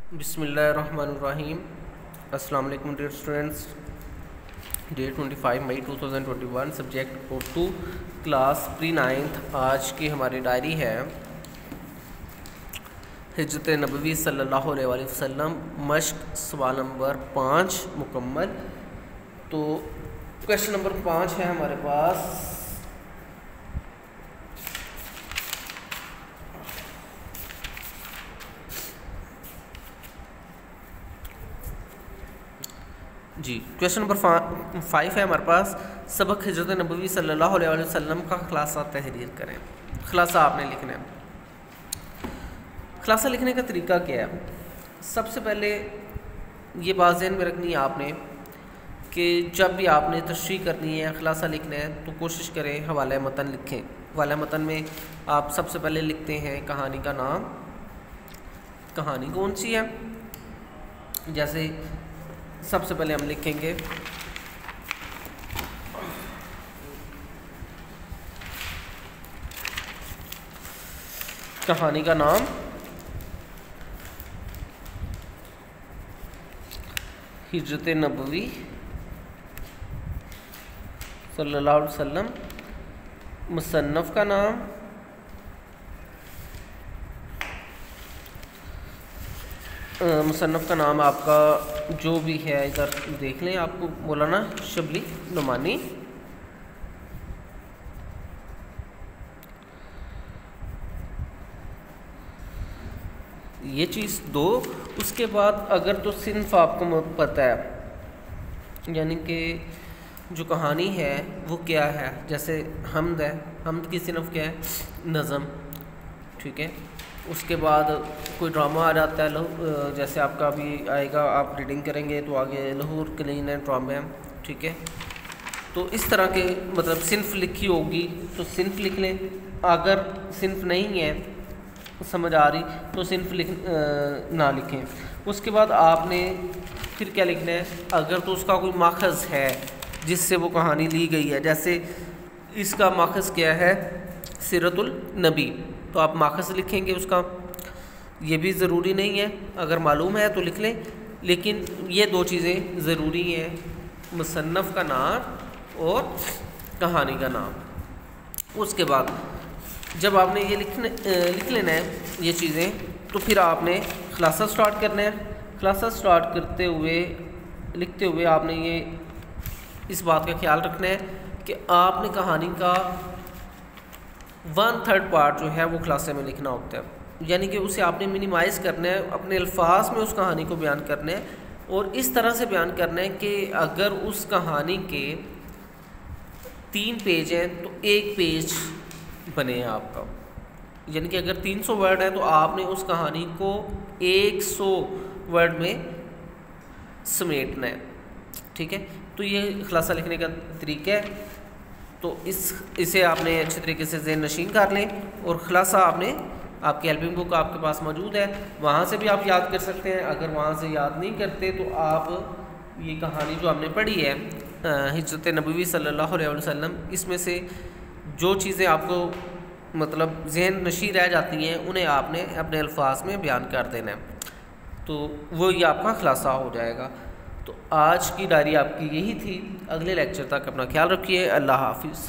बिस्मिल्लाहिर्रहमानिर्रहीम। अस्सलाम वालेकुम डियर स्टूडेंट्स। डेट 25 मई 2021, subject code 2, class pre 9th। आज की हमारी डायरी है हिजरत नबवी सल्लल्लाहु अलैहि वसल्लम, मश्क सवाल नंबर 5 मुकम्मल। तो क्वेश्चन नंबर 5 है हमारे पास। जी, क्वेश्चन नंबर 5 है हमारे पास। सबक हिजरत नबवी सल्लल्लाहु अलैहि वसल्लम का खुलासा तहरीर करें। खुलासा आपने लिखना है। खुलासा लिखने का तरीका क्या है? सबसे पहले ये बात ज़हन में रखनी है आपने कि जब भी आपने तशरीह करनी है, खुलासा लिखना है, तो कोशिश करें हवाला मतन लिखें। हवाला मतन में आप सबसे पहले लिखते हैं कहानी का नाम, कहानी कौन सी है। जैसे सबसे पहले हम लिखेंगे कहानी का नाम हिजरत नबवी सल्लल्लाहु अलैहि वसल्लम। मुसन्नफ़ का नाम मुसन्नफ़ का नाम आपका जो भी है इधर देख लें, आपको मौलाना शबली नुमानी। ये चीज़ दो। उसके बाद अगर तो सिन्फ आपको पता है, यानी कि जो कहानी है वो क्या है। जैसे हमद है, हमद की सिन्फ क्या है? नज़म, ठीक है। उसके बाद कोई ड्रामा आ जाता है, जैसे आपका अभी आएगा, आप रीडिंग करेंगे तो आगे लाहौर क्लीन एंड ड्रामे, ठीक है। तो इस तरह के मतलब सिन्फ लिखी होगी तो सिन्फ लिख लें। अगर सिन्फ नहीं है समझ आ रही तो सिन्फ ना लिखें। उसके बाद आपने फिर क्या लिखना है? अगर तो उसका कोई माखज़ है जिससे वो कहानी ली गई है, जैसे इसका माखज़ क्या है? सीरतुल नबी, तो आप माखज़ लिखेंगे उसका। ये भी ज़रूरी नहीं है, अगर मालूम है तो लिख लें, लेकिन ये दो चीज़ें ज़रूरी हैं, मुसन्नफ़ का नाम और कहानी का नाम। उसके बाद जब आपने ये लिख लेना है ये चीज़ें, तो फिर आपने खुलासा स्टार्ट करना है। खुलासा स्टार्ट करते हुए लिखते हुए आपने ये इस बात का ख्याल रखना है कि आपने कहानी का 1/3 पार्ट जो है वो खुलासे में लिखना होता है, यानी कि उसे आपने मिनिमाइज़ करना है, अपने अल्फाज में उस कहानी को बयान करना है और इस तरह से बयान करना है कि अगर उस कहानी के 3 पेज हैं तो 1 पेज बने आपका। यानी कि अगर 300 वर्ड है तो आपने उस कहानी को 100 वर्ड में समेटना है, ठीक है। तो ये खुलासा लिखने का तरीका है। तो इसे आपने अच्छे तरीके से ज़हन नशीन कर लें और खुलासा आपने, आपकी हेल्पिंग बुक आपके पास मौजूद है, वहाँ से भी आप याद कर सकते हैं। अगर वहाँ से याद नहीं करते तो आप ये कहानी जो हमने पढ़ी है हिजरत नबवी सल्लल्लाहु अलैहि वसल्लम, इसमें से जो चीज़ें आपको मतलब ज़हन नशीन रह जाती हैं उन्हें आपने अपने अल्फाज में बयान कर देना है, तो वो ये आपका खुलासा हो जाएगा। तो आज की डायरी आपकी यही थी। अगले लेक्चर तक अपना ख्याल रखिए। अल्लाह हाफिज़।